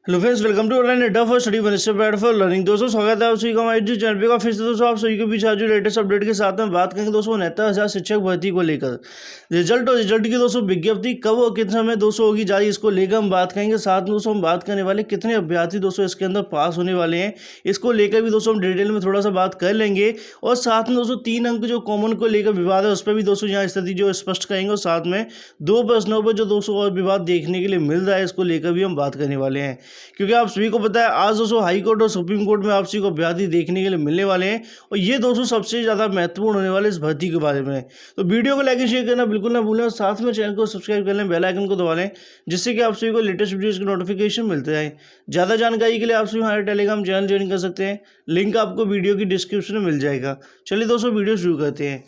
Hello friends, welcome to online Adda for study one step guide for learning. दोस्तों स्वागत है आप सभी का हमारे यूट्यूब चैनल पे। फिर से दोस्तों आप सभी के बीच आज जो लेटेस्ट अपडेट के साथ में बात करेंगे दोस्तों 69,000 शिक्षक भर्ती को लेकर रिजल्ट और रिजल्ट की दोस्तों विज्ञप्ति कब और कितने समय दोस्तों होगी जारी, इसको लेकर हम बात करेंगे। साथ में दोस्तों हम बात करने वाले कितने अभ्यर्थी दोस्तों इसके अंदर पास होने वाले हैं, इसको लेकर भी दोस्तों हम डिटेल में थोड़ा सा बात कर लेंगे। और साथ में दोस्तों 3 अंक जो कॉमन को लेकर विवाद है उस पर भी दोस्तों यहाँ स्थिति जो स्पष्ट करेंगे। और साथ में 2 प्रश्नों पर जो दोस्तों और विवाद देखने के लिए मिल रहा है इसको लेकर भी हम बात करने वाले हैं, क्योंकि आप सभी को पता है आज दोस्तों हाई कोर्ट और सुप्रीम कोर्ट में आपसी को अभ्यर्थी देखने के लिए मिलने वाले हैं। और ये दोस्तों सबसे ज़्यादा महत्वपूर्ण होने वाले इस भर्ती के बारे में। तो वीडियो को लाइक शेयर करना बिल्कुल ना भूलें और साथ में चैनल को सब्सक्राइब कर लें, बेल आइकन को दबा लें, जिससे कि आप सभी को लेटेस्ट वीडियोज़ की नोटिफिकेशन मिलते हैं। ज़्यादा जानकारी के लिए आप सभी हमारे टेलीग्राम चैनल ज्वाइन कर सकते हैं, लिंक आपको वीडियो की डिस्क्रिप्शन में मिल जाएगा। चलिए दोस्तों वीडियो शुरू करते हैं।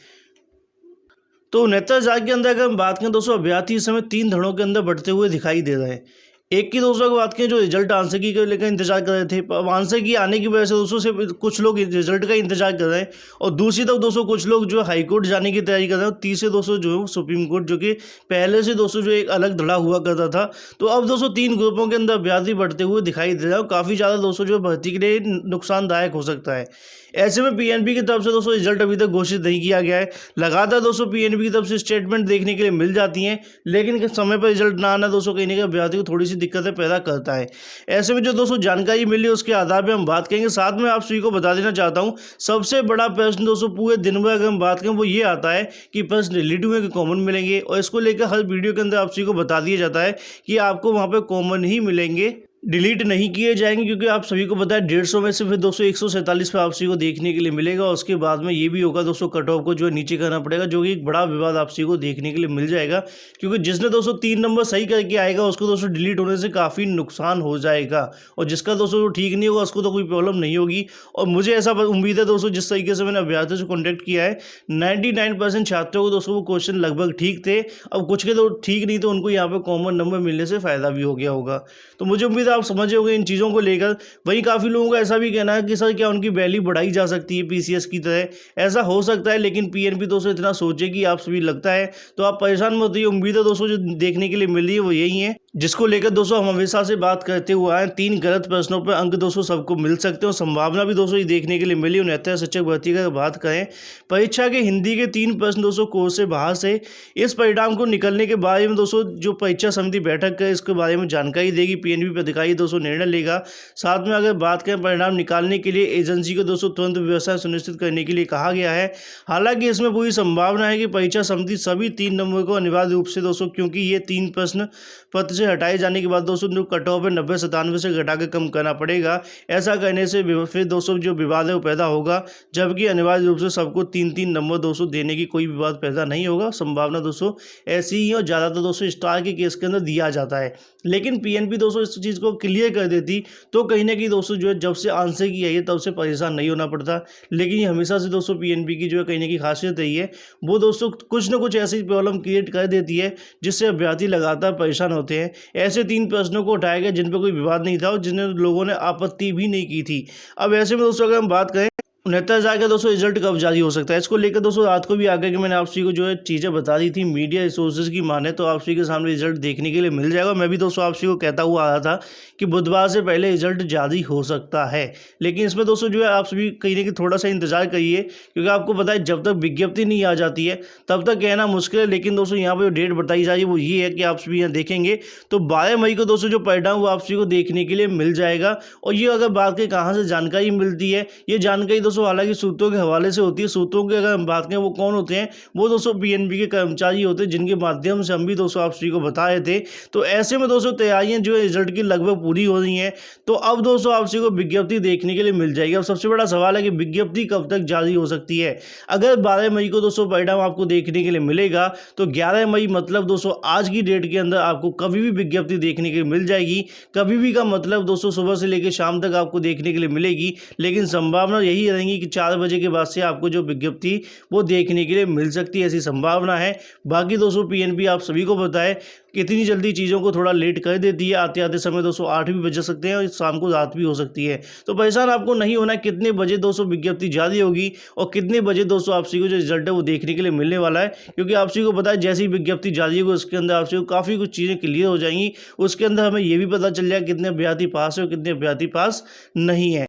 तो 69,000 के अंदर अगर हम बात करें दोस्तों अभ्यर्थी इस समय 3 धड़ों के अंदर बढ़ते हुए दिखाई दे रहे हैं। एक की दोस्तों की बात करें जो रिजल्ट आंसर की को लेकर इंतजार कर रहे थे, अब आंसर की आने की वजह से दोस्तों से कुछ लोग रिजल्ट का इंतजार कर रहे हैं। और दूसरी तरफ दोस्तों कुछ लोग जो हाई कोर्ट जाने की तैयारी कर रहे हैं। और तीसरे दोस्तों जो सुप्रीम कोर्ट, जो कि पहले से दोस्तों जो एक अलग धड़ा हुआ करता था। तो अब दोस्तों 3 ग्रुपों के अंदर अभ्यर्थी बढ़ते हुए दिखाई दे रहे हैं और काफ़ी ज़्यादा दोस्तों जो भर्ती के लिए नुकसानदायक हो सकता है। ऐसे में पीएनबी की तरफ से दोस्तों रिजल्ट अभी तक घोषित नहीं किया गया है। लगातार दोस्तों पीएनबी की तरफ से स्टेटमेंट देखने के लिए मिल जाती हैं, लेकिन समय पर रिजल्ट ना आना दोस्तों कहीं ना कहीं अभ्यर्थी को थोड़ी सी दिक्कतें पैदा करता है। ऐसे में जो दोस्तों जानकारी मिली उसके आधार पर हम बात करेंगे। साथ में आप सभी को बता देना चाहता हूँ सबसे बड़ा प्रश्न दोस्तों पूरे दिन में अगर हम बात करें वो ये आता है कि प्रश्न डिलीट हुए कि कॉमन मिलेंगे। और इसको लेकर हर वीडियो के अंदर आप सभी को बता दिया जाता है कि आपको वहाँ पर कॉमन ही मिलेंगे, डिलीट नहीं किए जाएंगे, क्योंकि आप सभी को पता है 150 में से फिर दोस्तों 147 पे आप सभी को देखने के लिए मिलेगा। और उसके बाद में ये भी होगा दोस्तों कट ऑफ को जो है नीचे करना पड़ेगा, जो कि एक बड़ा विवाद आप सभी को देखने के लिए मिल जाएगा। क्योंकि जिसने दोस्तों 3 नंबर सही करके आएगा उसको दोस्तों डिलीट होने से काफ़ी नुकसान हो जाएगा, और जिसका दोस्तों ठीक नहीं होगा उसको तो कोई प्रॉब्लम नहीं होगी। और मुझे ऐसा उम्मीद है दोस्तों जिस तरीके से मैंने अभ्यर्थियों से कॉन्टैक्ट किया है 99% छात्रों को दोस्तों वो क्वेश्चन लगभग ठीक थे। अब कुछ के तो ठीक नहीं, तो उनको यहाँ पर कॉमन नंबर मिलने से फ़ायदा भी हो गया होगा। तो मुझे उम्मीद है आप समझ होंगे इन चीज़ों को लेकर। वहीं काफ़ी लोगों का ऐसा भी कहना है कि सर क्या उनकी वैल्यू बढ़ाई जा सकती है पीसीएस की तरह। ऐसा हो सकता है, लेकिन पीएनबी दोस्तों इतना सोचे कि आप सभी लगता है तो आप परेशान मत होइए। उम्मीद है दोस्तों जो देखने के लिए मिल रही है वो यही है, जिसको लेकर दोस्तों हम हमेशा से बात करते हुए आए। 3 गलत प्रश्नों पर अंक दोस्तों सबको मिल सकते हैं और संभावना भी दोस्तों ये देखने के लिए मिली। 69 शिक्षक भर्ती की बात करें, परीक्षा के हिंदी के 3 प्रश्न दोस्तों कोर्स से बाहर से। इस परिणाम को निकलने के बारे में दोस्तों जो परीक्षा समिति बैठक है इसके बारे में जानकारी देगी, पीएनबी पर अधिकारी दोस्तों निर्णय लेगा। साथ में अगर बात करें परिणाम निकालने के लिए एजेंसी को दोस्तों तुरंत व्यवस्था सुनिश्चित करने के लिए कहा गया है। हालांकि इसमें पूरी संभावना है कि परीक्षा समिति सभी 3 नंबर को अनिवार्य रूप से दोस्तों, क्योंकि ये 3 प्रश्न पत्र से हटाए जाने के बाद दोस्तों जो कट ऑफ है 90-97 से घटाकर कम करना पड़ेगा। ऐसा करने से फिर दोस्तों जो विवाद है वो पैदा होगा, जबकि अनिवार्य रूप से सबको 3-3 नंबर दोस्तों देने की कोई विवाद पैदा नहीं होगा। संभावना दोस्तों ऐसी ही है और ज़्यादातर दोस्तों स्टार के केस के अंदर दिया जाता है। लेकिन पीएनबी दोस्तों इस चीज़ को क्लियर कर देती तो कहीं ना कहीं दोस्तों जो है जब से आंसर की आई है तब से परेशान नहीं होना पड़ता। लेकिन ये हमेशा से दोस्तों पीएनबी की जो है कहीं ना कहीं खासियत रही है, वो दोस्तों कुछ ना कुछ ऐसी प्रॉब्लम क्रिएट कर देती है जिससे अभ्यर्थी लगातार परेशान होते हैं। ऐसे 3 प्रश्नों को उठाया गया जिन पर कोई विवाद नहीं था और जिन्हें लोगों ने आपत्ति भी नहीं की थी। अब ऐसे में दोस्तों अगर हम बात करें 69,000 का दोस्तों रिजल्ट कब जारी हो सकता है, इसको लेकर दोस्तों रात को भी आकर के मैंने आप सभी को जो है चीज़ें बता दी थी। मीडिया रिसोर्सेज की माने तो आप सभी के सामने रिजल्ट देखने के लिए मिल जाएगा। मैं भी दोस्तों आप सभी को कहता हुआ आ रहा था कि बुधवार से पहले रिजल्ट जारी हो सकता है। लेकिन इसमें दोस्तों जो है आप सभी कहीं ना कहीं थोड़ा सा इंतजार करिए, क्योंकि आपको पता है जब तक विज्ञप्ति नहीं आ जाती है तब तक कहना मुश्किल है। लेकिन दोस्तों यहाँ पर जो डेट बताई जा रही है वो ये है कि आप सभी यहाँ देखेंगे तो 12 मई को दोस्तों जो परिणाम वो आप सभी को देखने के लिए मिल जाएगा। और ये अगर बात करें कहाँ से जानकारी मिलती है, ये जानकारी दोस्तों हालांकि सूत्रों के हवाले से होती है। सूत्रों की अगर हम बात करें वो कौन होते हैं, वो दोस्तों पीएनबी के कर्मचारी होते हैं, जिनके माध्यम से हम भी दोस्तों आप सभी को बता रहे थे। तो ऐसे में दोस्तों तैयारियां जो है रिजल्ट की लगभग पूरी हो रही हैं। तो अब दोस्तों आप सभी को विज्ञप्ति देखने के लिए मिल जाएगी। अब सबसे बड़ा सवाल है कि विज्ञप्ति कब तक जारी हो सकती है। अगर 12 मई को दोस्तों परिणाम आपको देखने के लिए मिलेगा तो 11 मई मतलब दोस्तों आज की डेट के अंदर आपको कभी भी विज्ञप्ति देखने के लिए मिल जाएगी। कभी भी का मतलब दोस्तों सुबह से लेकर शाम तक आपको देखने के लिए मिलेगी। लेकिन संभावना यही करेंगी कि 4 बजे के बाद से आपको जो विज्ञप्ति वो देखने के लिए मिल सकती है, ऐसी संभावना है। बाकी दोस्तों पीएनबी आप सभी को बताए कि इतनी जल्दी चीज़ों को थोड़ा लेट कर देती है। आते आते समय दोस्तों 8 भी बज सकते हैं और शाम को रात भी हो सकती है। तो परेशान आपको नहीं होना है कितने बजे दोस्तों विज्ञप्ति जारी होगी और कितने बजे दोस्तों आप सभी को जो रिजल्ट है वो देखने के लिए मिलने वाला है। क्योंकि आप सभी को पता है जैसी विज्ञप्ति जारी होगी उसके अंदर आप सभी को काफ़ी कुछ चीज़ें क्लियर हो जाएंगी। उसके अंदर हमें ये भी पता चल जाएगा कितने अभ्यर्थी पास है और कितने अभ्यर्थी पास नहीं है।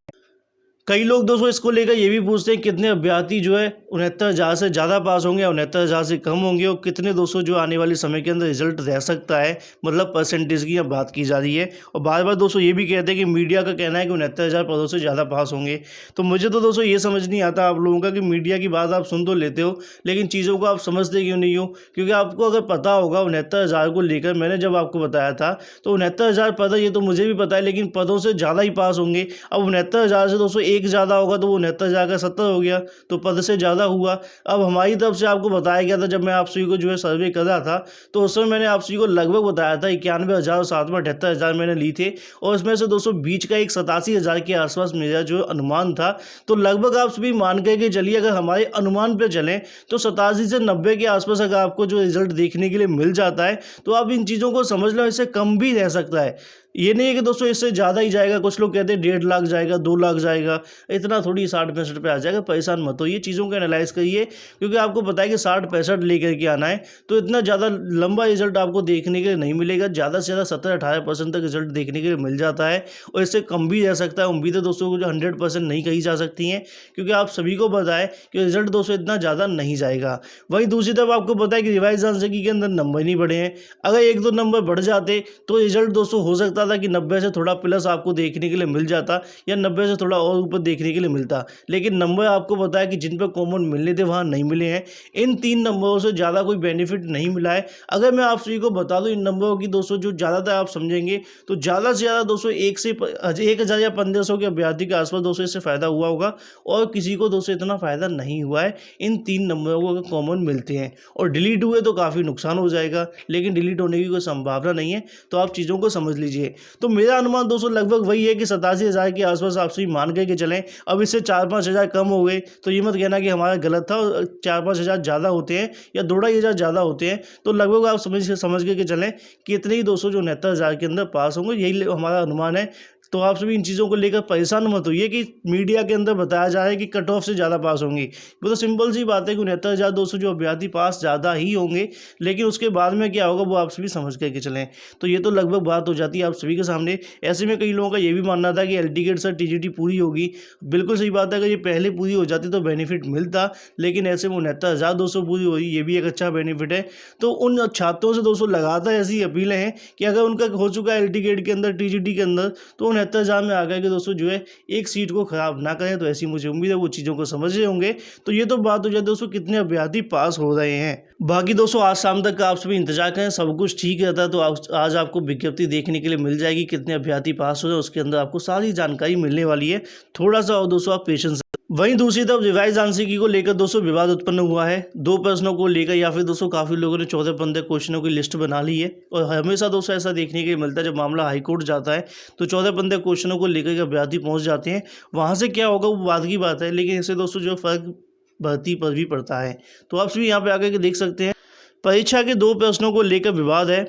कई लोग दोस्तों इसको लेकर ये भी पूछते हैं कितने अभ्यर्थी जो है 69,000 से ज़्यादा पास होंगे, 69,000 से कम होंगे और कितने दोस्तों जो आने वाले समय के अंदर रिजल्ट रह सकता है, मतलब परसेंटेज की यहाँ बात की जा रही है। और बार बार दोस्तों ये भी कहते हैं कि मीडिया का कहना है कि 69,000 पदों से ज़्यादा पास होंगे। तो मुझे तो दोस्तों ये समझ नहीं आता आप लोगों का कि मीडिया की बात आप सुन तो लेते हो लेकिन चीज़ों को आप समझते क्यों नहीं हो। क्योंकि आपको अगर पता होगा 69,000 को लेकर मैंने जब आपको बताया था तो 69,000 पद है, ये तो मुझे भी पता है, लेकिन पदों से ज़्यादा ही पास होंगे। अब 69,000 से दोस्तों एक ज़्यादा होगा तो वो 69,000 का 70 हो गया, तो पद से ज़्यादा हुआ। अब हमारी तरफ से आपको बताया गया था जब मैं आप सभी को जो है सर्वे कर रहा था तो उस समय मैंने आप सभी को लगभग बताया था 91,000 और साथ में 78,000 मैंने ली थे और इसमें से दोस्तों बीच का एक 87,000 के आसपास मेरा जो अनुमान था। तो लगभग आप सभी मान के चलिए अगर हमारे अनुमान पे चलें तो 87 से 90 के आसपास अगर आपको जो रिजल्ट देखने के लिए मिल जाता है तो आप इन चीज़ों को समझ लो, इससे कम भी रह सकता है। ये नहीं है कि दोस्तों इससे ज़्यादा ही जाएगा। कुछ लोग कहते हैं 1.5 लाख जाएगा, 2 लाख जाएगा, इतना थोड़ी 60-65 पे आ जाएगा। परेशान मत होइए, चीज़ों को एनालाइज करिए क्योंकि आपको पता है कि 60-65 लेकर के आना है तो इतना ज़्यादा लंबा रिजल्ट आपको देखने के लिए नहीं मिलेगा। ज़्यादा से ज़्यादा 17-18% तक रिजल्ट देखने के लिए मिल जाता है और इससे कम भी रह सकता है। उम्मीदें दोस्तों को जो 100% नहीं कही जा सकती हैं क्योंकि आप सभी को पता है कि रिजल्ट दोस्तों इतना ज़्यादा नहीं जाएगा। वहीं दूसरी तरफ आपको पता है कि रिवाइज आंसर के अंदर नंबर नहीं बढ़े हैं। अगर 1-2 नंबर बढ़ जाते तो रिजल्ट दोस्तों हो सकता था कि 90 से थोड़ा प्लस आपको देखने के लिए मिल जाता या 90 से थोड़ा और ऊपर देखने के लिए मिलता। लेकिन नंबर आपको पता है कि जिन पर कॉमन मिलने थे वहाँ नहीं मिले हैं। इन 3 नंबरों से ज़्यादा कोई बेनिफिट नहीं मिला है। अगर मैं आप सभी को बता दूँ इन नंबरों की दोस्तों जो ज़्यादातर आप समझेंगे तो ज़्यादा से ज़्यादा दोस्तों 1,000 या 1,500 के अभ्यर्थी के आसपास दोस्तों इससे फ़ायदा हुआ होगा और किसी को दोस्तों इतना फ़ायदा नहीं हुआ है। इन 3 नंबरों को अगर कॉमन मिलते हैं और डिलीट हुए तो काफ़ी नुकसान हो जाएगा, लेकिन डिलीट होने की कोई संभावना नहीं है। तो आप चीज़ों को समझ लीजिए। तो मेरा अनुमान दोस्तों लगभग वही है कि 87,000 के आसपास आप सभी मान के चलें। अब इससे 4-5 हज़ार कम हो गए तो ये मत कहना कि हमारा गलत था और 4-5 हज़ार ज़्यादा होते हैं या 2-2.5 हज़ार ज़्यादा होते हैं तो लगभग आप समझ के चलें कि इतने ही दोस्तों जो 69,000 के अंदर पास होंगे, यही हमारा अनुमान है। तो आप सभी इन चीज़ों को लेकर परेशान मत होइए कि मीडिया के अंदर बताया जा रहा है कि कट ऑफ से ज़्यादा पास होंगी। वो तो सिंपल सी बात है कि 69,000 दोस्तों जो अभ्यर्थी पास ज़्यादा ही होंगे, लेकिन उसके बाद में क्या होगा वो आप सभी समझ करके चलें। तो ये तो लगभग बात हो जाती है आप सभी के सामने। ऐसे में कई लोगों का ये भी मानना था कि एल टी गेट सर टीजीटी पूरी होगी। बिल्कुल सही बात है, अगर ये पहले पूरी हो जाती तो बेनिफिट मिलता, लेकिन ऐसे में 69,000 दोस्तों पूरी हो रही, ये भी एक अच्छा बेनिफिट है। तो उन छात्रों से दोस्तों लगातार ऐसी अपीलें हैं कि अगर उनका हो चुका है एल टी गेट के अंदर, टीजीटी के अंदर, तो 69,000 में आ गए कि दोस्तों जो है एक सीट को खराब ना करें। तो ऐसी मुझे उम्मीद है वो चीज़ों को समझ रहे होंगे। तो ये तो बात हो जाए दोस्तों कितने अभ्यर्थी पास हो रहे हैं। बाकी दोस्तों आज शाम तक का आप सभी इंतजार करें, सब कुछ ठीक रहता है तो आज आपको विज्ञप्ति देखने के लिए मिल जाएगी कितने अभ्यर्थी पास हो रहे हैं, उसके अंदर आपको सारी जानकारी मिलने वाली है। थोड़ा सा और दोस्तों आप पेशेंस। वहीं दूसरी तरफ रिवाइज आंसर की को लेकर दोस्तों विवाद उत्पन्न हुआ है 2 प्रश्नों को लेकर, या फिर दोस्तों काफ़ी लोगों ने 14-15 क्वेश्चनों की लिस्ट बना ली है। और हमेशा दोस्तों ऐसा देखने के लिए मिलता है जब मामला हाईकोर्ट जाता है तो 14-15 क्वेश्चनों को लेकर के अभ्यर्थी पहुंच जाते हैं। वहां से क्या होगा वो बात की बात है, लेकिन इससे दोस्तों जो फर्क भर्ती पर भी पड़ता है। तो आप सभी यहाँ पे आकर के देख सकते हैं परीक्षा के 2 प्रश्नों को लेकर विवाद है।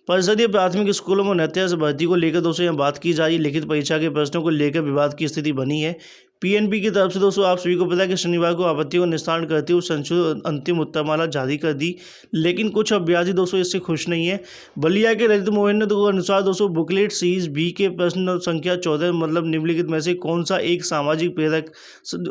परिषदीय प्राथमिक स्कूलों में 69 से भर्ती को लेकर दोस्तों यहाँ बात की जा रही है। लिखित परीक्षा के प्रश्नों को लेकर विवाद की स्थिति बनी है। पीएनबी की तरफ से दोस्तों आप सभी को पता है कि शनिवार को आपत्तियों का निस्तारण करते हुए संशोधित अंतिम उत्तरमाला जारी कर दी, लेकिन कुछ अभ्यर्थी दोस्तों इससे खुश नहीं है। बलिया के ललित मोहन के अनुसार दोस्तों बुकलेट सीरीज बी के प्रश्न संख्या 14 मतलब निम्नलिखित में से कौन सा एक सामाजिक प्रेरक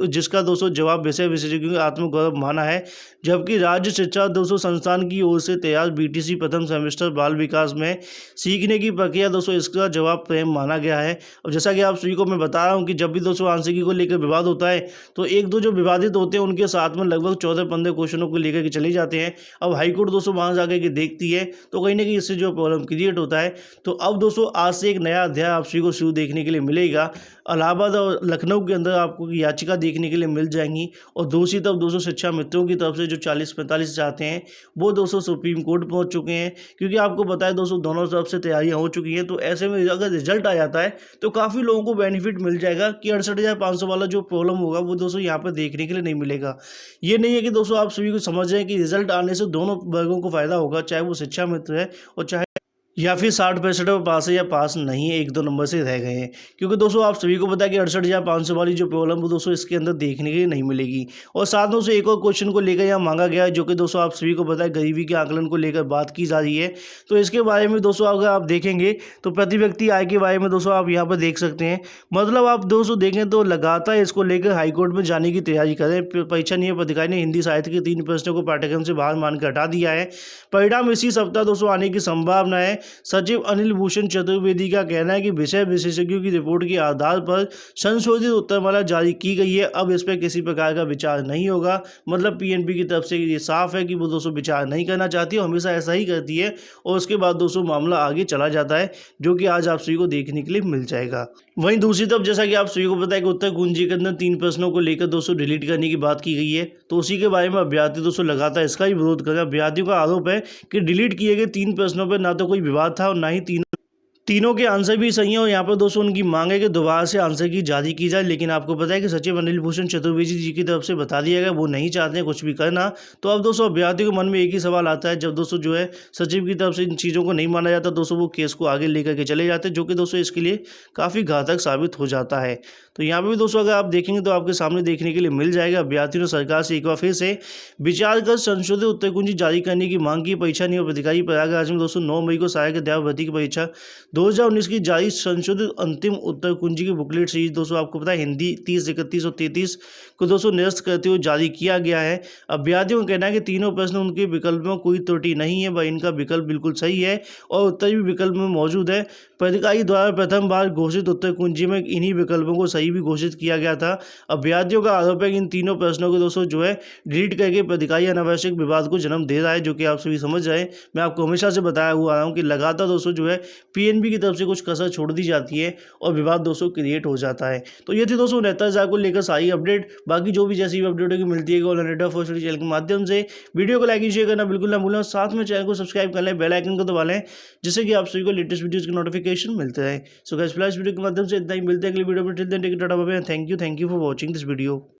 जिसका दोस्तों जवाब विषय विशेषज्ञों के आत्मगौरव माना है, जबकि राज्य शिक्षा दोस्तों संस्थान की ओर से तैयार बीटीसी प्रथम सेमेस्टर बाल विकास में सीखने की प्रक्रिया दोस्तों इसका जवाब प्रेम माना गया है। और जैसा कि आप सभी को मैं बता रहा हूँ कि जब भी दोस्तों आंशिकी को लेकर विवाद होता है तो 1-2 जो विवादित होते हैं उनके साथ में लगभग 14-15 क्वेश्चनों को लेकर के चले जाते हैं। अब हाईकोर्ट दोस्तों वहां जाकर के देखती है तो कहीं ना कहीं इससे जो प्रॉब्लम क्रिएट होता है। तो अब दोस्तों आज से एक नया अध्याय आप सभी को शुरू देखने के लिए मिलेगा। इलाहाबाद और लखनऊ के अंदर आपको याचिका देखने के लिए मिल जाएंगी। और दूसरी तरफ दोस्तों शिक्षा मित्रों की तरफ से जो 40-45 चाहते हैं वो दोस्तों सुप्रीम कोर्ट पहुंच चुके हैं, क्योंकि आपको पता है दोस्तों दोनों तरफ से तैयारियां हो चुकी हैं। तो ऐसे में अगर रिजल्ट आ जाता है तो काफ़ी लोगों को बेनिफिट मिल जाएगा कि 68,500 वाला जो प्रॉब्लम होगा वो दोस्तों यहाँ पर देखने के लिए नहीं मिलेगा। ये नहीं है कि दोस्तों आप सभी को समझ रहे हैं कि रिजल्ट आने से दोनों वर्गों को फायदा होगा, चाहे वो शिक्षा मित्र है और चाहे या फिर 60-65 में पास है या पास नहीं है, 1-2 नंबर से रह गए हैं। क्योंकि दोस्तों आप सभी को पता है कि 68,500 वाली जो प्रॉब्लम वो दोस्तों इसके अंदर देखने के लिए नहीं मिलेगी। और साथ में उसे एक और क्वेश्चन को लेकर यहाँ मांगा गया है, जो कि दोस्तों आप सभी को पता है गरीबी के आकलन को लेकर बात की जा रही है। तो इसके बारे में दोस्तों अगर आप देखेंगे तो प्रति व्यक्ति आय के बारे में दोस्तों आप यहाँ पर देख सकते हैं। मतलब आप दोस्तों देखें तो लगातार इसको लेकर हाईकोर्ट में जाने की तैयारी करें। परीक्षा नियम अधिकारी ने हिंदी साहित्य के 3 प्रश्नों को पाठ्यक्रम से बाहर मानकर हटा दिया है। परिणाम इसी सप्ताह दोस्तों आने की संभावना है। सचिव अनिल भूषण चतुर्वेदी का कहना है कि विषय विशेषज्ञों की रिपोर्ट के आधार पर संशोधित उत्तरमाला जारी की गई है। अब इस पर किसी प्रकार का विचार नहीं होगा। मतलब पीएनबी की तरफ से ये साफ है कि वो दोस्तों विचार नहीं करना चाहती, हमेशा ऐसा ही करती है और उसके बाद दोस्तों मामला आगे चला जाता है, जो कि आज आप सभी को देखने के लिए मिल जाएगा। वहीं दूसरी तरफ जैसा कि आप सभी को पता है कि उत्तर कुंजी के अंदर 3 प्रश्नों को लेकर दोस्तों डिलीट करने की बात की गई है। तो उसी के बारे में अभ्यर्थी दोस्तों लगातार इसका ही विरोध कर रहे हैं। अभ्यर्थियों का आरोप है कि डिलीट किए गए 3 प्रश्नों पर ना तो कोई विवाद था और ना ही तीनों के आंसर भी सही हैं। और यहाँ पर दोस्तों उनकी मांग है कि दोबारा से आंसर की जारी की जाए। लेकिन आपको पता है कि सचिव अनिल भूषण चतुर्वेदी जी की तरफ से बता दिया गया वो नहीं चाहते हैं कुछ भी करना। तो अब दोस्तों अभ्यर्थियों के मन में एक ही सवाल आता है, जब दोस्तों जो है सचिव की तरफ से इन चीज़ों को नहीं माना जाता दोस्तों वो केस को आगे लेकर के चले जाते हैं, जो कि दोस्तों इसके लिए काफ़ी घातक साबित हो जाता है। तो यहाँ पर भी दोस्तों अगर आप देखेंगे तो आपके सामने देखने के लिए मिल जाएगा। अभ्यर्थियों ने सरकार से एक बार फिर से विचार कर संशोधित उत्तर कुंजी जारी करने की मांग की। परीक्षा नियम अधिकारी प्रयागराज में दोस्तों 9 मई को सहायक अध्यापक भर्ती की परीक्षा 2019 की जारी संशोधित अंतिम उत्तर कुंजी की बुकलेट सीरीज दोस्तों आपको पता है हिंदी 30, 31 और 33 को दोस्तों निरस्त करते हुए जारी किया गया है। अभ्यर्थियों का कहना है कि तीनों प्रश्न उनके विकल्प में कोई त्रुटि नहीं है, वह इनका विकल्प बिल्कुल सही है और उत्तर भी विकल्प में मौजूद है। पदाधिकारी द्वारा प्रथम बार घोषित उत्तर कुंजी में इन्हीं विकल्पों को सही भी घोषित किया गया था। अभ्यर्थियों का आरोप है कि इन तीनों प्रश्नों को दोस्तों जो है डिलीट करके पदाधिकारी अनावश्यक विवाद को जन्म दे रहा है, जो कि आप सभी समझ रहे हैं। मैं आपको हमेशा से बताया हुआ आ रहा हूँ कि लगातार दोस्तों जो है पीएनबी की तरफ से कुछ कसर छोड़ दी जाती है और विवाद दोस्तों क्रिएट हो जाता है। तो ये थी दोस्तों नेता जार को लेकर सारी अपडेट। बाकी जो भी जैसी भी अपडेट होगी मिलती है ऑल फर्स्ट चैनल के माध्यम से। वीडियो को लाइक शेयर करना बिल्कुल ना भूलें, साथ में चैनल को सब्सक्राइब कर लें, बेल आइकन को दबा लें, जिससे कि आप सभी को लेटेस्ट वीडियोस के नोटिफिकेशन मिलते रहे। सो गाइस फिलहाल इस वीडियो के माध्यम से इतना ही, मिलते हैं अगली वीडियो में। Till then take care, tata bye bye, thank you for watching this video.